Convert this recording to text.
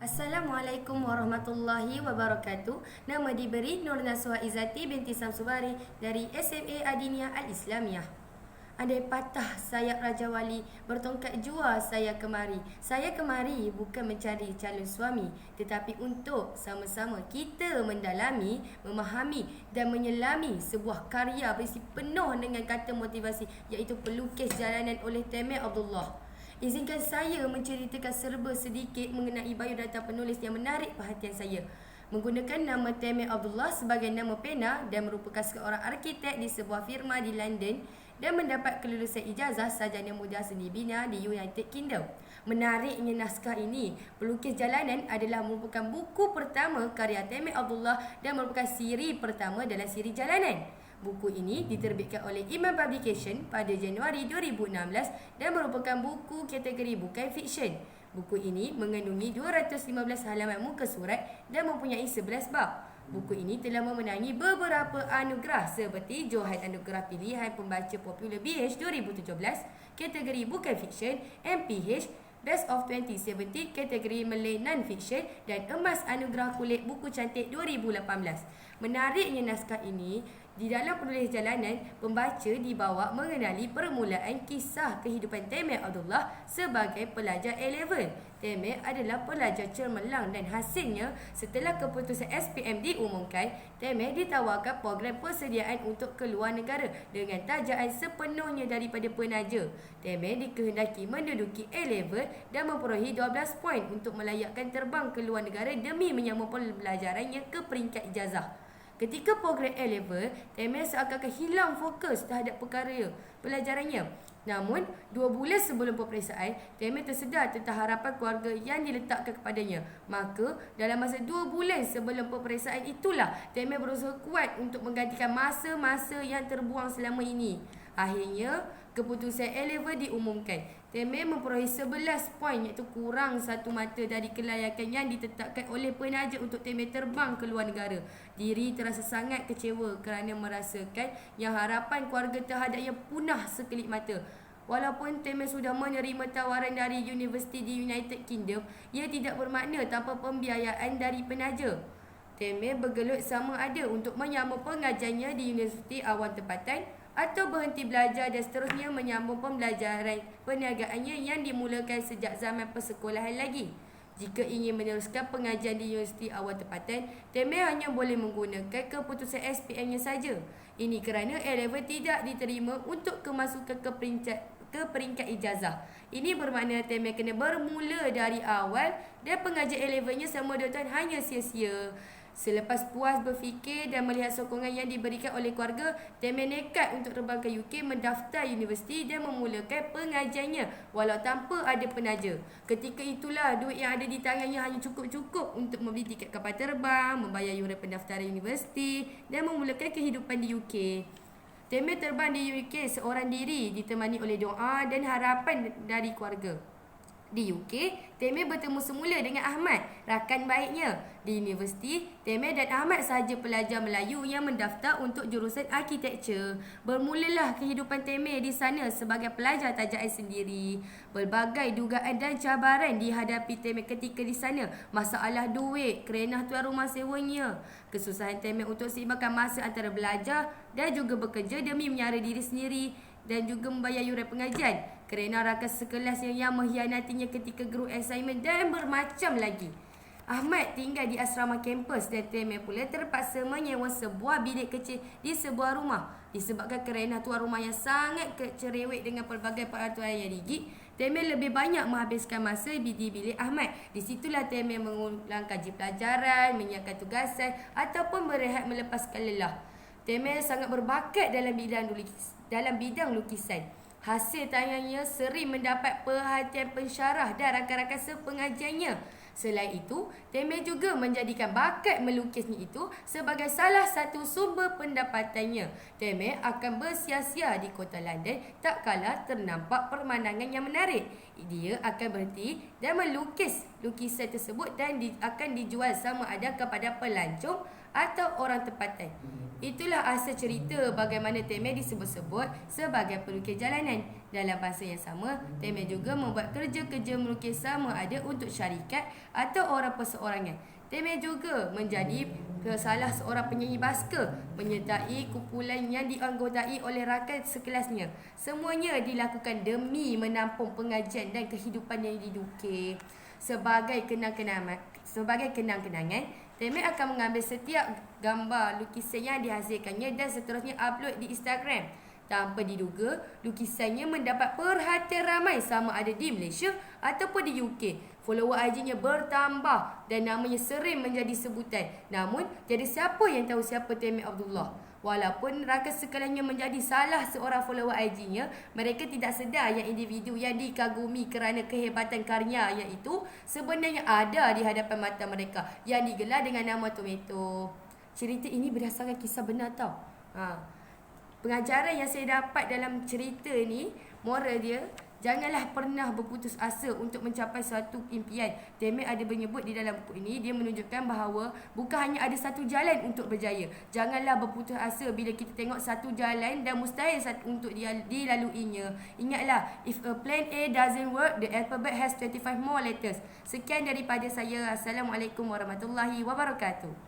Assalamualaikum warahmatullahi wabarakatuh. Nama diberi Nur Naswa Izzati binti Samsubari dari SMA Adiniyah Al-Islamiyah. Andai patah sayap Raja Wali, bertongkat jua saya kemari. Saya kemari bukan mencari calon suami, tetapi untuk sama-sama kita mendalami, memahami dan menyelami sebuah karya berisi penuh dengan kata motivasi, iaitu Pelukis Jalanan oleh Temeh Abdullah. Izinkan saya menceritakan serba sedikit mengenai biodata penulis yang menarik perhatian saya. Menggunakan nama Temeh Abdullah sebagai nama pena dan merupakan seorang arkitek di sebuah firma di London dan mendapat kelulusan ijazah sarjana muda seni bina di United Kingdom. Menariknya naskah ini, Pelukis Jalanan adalah merupakan buku pertama karya Temeh Abdullah dan merupakan siri pertama dalam siri Jalanan. Buku ini diterbitkan oleh Imam Publication pada Januari 2016 dan merupakan buku kategori bukan fiksyen. Buku ini mengandungi 215 halaman muka surat dan mempunyai 11 bab. Buku ini telah memenangi beberapa anugerah seperti Johan Anugerah Pilihan Pembaca Popular BH 2017 kategori bukan fiksyen, MPH Best of 2017 kategori Malay Non-Fiction dan Emas Anugerah Kulit Buku Cantik 2018. Menariknya naskah ini, di dalam Penulis Jalanan, pembaca dibawa mengenali permulaan kisah kehidupan Temeh Abdullah sebagai pelajar A-Level. Temeh adalah pelajar cemerlang dan hasilnya setelah keputusan SPM diumumkan, Temeh ditawarkan program persediaan untuk keluar negara dengan tajaan sepenuhnya daripada penaja. Temeh dikehendaki menduduki A-Level dan memperolehi 12 poin untuk melayakkan terbang ke luar negara demi menyambung pembelajarannya ke peringkat ijazah. Ketika program A-Level, Temeh seakan-akan hilang fokus terhadap perkara pelajarannya. Namun, 2 bulan sebelum peperiksaan, Temeh tersedar tentang harapan keluarga yang diletakkan kepadanya. Maka, dalam masa 2 bulan sebelum peperiksaan itulah, Temeh berusaha kuat untuk menggantikan masa-masa yang terbuang selama ini. Akhirnya, keputusan A-Level diumumkan. Temeh memperolehi 11 poin, iaitu kurang 1 mata dari kelayakan yang ditetapkan oleh penaja untuk Temeh terbang ke luar negara. Diri terasa sangat kecewa kerana merasakan yang harapan keluarga terhadapnya punah sekelip mata. Walaupun Temeh sudah menerima tawaran dari universiti di United Kingdom, ia tidak bermakna tanpa pembiayaan dari penaja. Temeh bergelut sama ada untuk menyambung pengajiannya di universiti awal tempatan atau berhenti belajar dan seterusnya menyambung pembelajaran perniagaannya yang dimulakan sejak zaman persekolahan lagi. Jika ingin meneruskan pengajian di universiti awal tempatan, Temeh hanya boleh menggunakan keputusan SPM-nya saja. Ini kerana A-Level tidak diterima untuk kemasukan ke peringkat ijazah. Ini bermakna Temeh kena bermula dari awal dan pengajian A-Level-nya selama 2 tahun hanya sia-sia. Selepas puas berfikir dan melihat sokongan yang diberikan oleh keluarga, Temeh nekat untuk terbang ke UK, mendaftar universiti dan memulakan pengajiannya walau tanpa ada penaja. Ketika itulah duit yang ada di tangannya hanya cukup-cukup untuk membeli tiket kapal terbang, membayar yuran pendaftaran universiti dan memulakan kehidupan di UK. Temeh terbang di UK seorang diri ditemani oleh doa dan harapan dari keluarga. Di UK, Temeh bertemu semula dengan Ahmad, rakan baiknya. Di universiti, Temeh dan Ahmad sahaja pelajar Melayu yang mendaftar untuk jurusan arkitektur. Bermulalah kehidupan Temeh di sana sebagai pelajar tajaan sendiri. Berbagai dugaan dan cabaran dihadapi Temeh ketika di sana. Masalah duit, kerenah tuan rumah sewanya. Kesusahan Temeh untuk seimbangkan masa antara belajar dan juga bekerja demi menyara diri sendiri dan juga membayar yuran pengajian, kerana rakan sekelas yang mengkhianatinya ketika group assignment dan bermacam lagi. Ahmad tinggal di asrama kampus dan Temeh pula terpaksa menyewa sebuah bilik kecil di sebuah rumah. Disebabkan kerana tuan rumah yang sangat cerewet dengan pelbagai peraturan yang rigid, Temeh lebih banyak menghabiskan masa di bilik Ahmad. Di situlah Temeh mengulang kaji pelajaran, menyiapkan tugasan ataupun berehat melepaskan lelah. Temeh sangat berbakat dalam bidang lukisan. Hasil tangannya sering mendapat perhatian pensyarah dan rakan-rakan sepengajiannya. Selain itu, Temeh juga menjadikan bakat melukisnya itu sebagai salah satu sumber pendapatannya. Temeh akan bersia-sia di kota London tak kala ternampak pemandangan yang menarik. Dia akan berhenti dan melukis lukisan tersebut dan akan dijual sama ada kepada pelancong atau orang tempatan. Itulah asal cerita bagaimana Temeh disebut-sebut sebagai pelukis jalanan. Dalam bahasa yang sama, Temeh juga membuat kerja-kerja melukis sama ada untuk syarikat atau orang perseorangan. Temeh juga menjadi salah seorang penyanyi baska menyertai kumpulan yang dianggotai oleh rakan sekelasnya. Semuanya dilakukan demi menampung pengajian dan kehidupan yang didukir. Sebagai kenang-kenangan, Temeh akan mengambil setiap gambar lukisan yang dihasilkannya dan seterusnya upload di Instagram. Tanpa diduga, lukisannya mendapat perhatian ramai sama ada di Malaysia ataupun di UK. Follower IG-nya bertambah dan namanya sering menjadi sebutan. Namun, jadi siapa yang tahu siapa Temeh Abdullah? Walaupun rakan sekelilingnya menjadi salah seorang follower IG-nya, mereka tidak sedar yang individu yang dikagumi kerana kehebatan karyanya itu sebenarnya ada di hadapan mata mereka yang digelar dengan nama Tomato. Cerita ini berdasarkan kisah benar tau. Pengajaran yang saya dapat dalam cerita ni, moral dia, janganlah pernah berputus asa untuk mencapai suatu impian. Temeh ada menyebut di dalam buku ini, dia menunjukkan bahawa bukan hanya ada satu jalan untuk berjaya. Janganlah berputus asa bila kita tengok satu jalan dan mustahil untuk dilaluinya. Ingatlah, if a plan A doesn't work, the alphabet has 25 more letters. Sekian daripada saya. Assalamualaikum warahmatullahi wabarakatuh.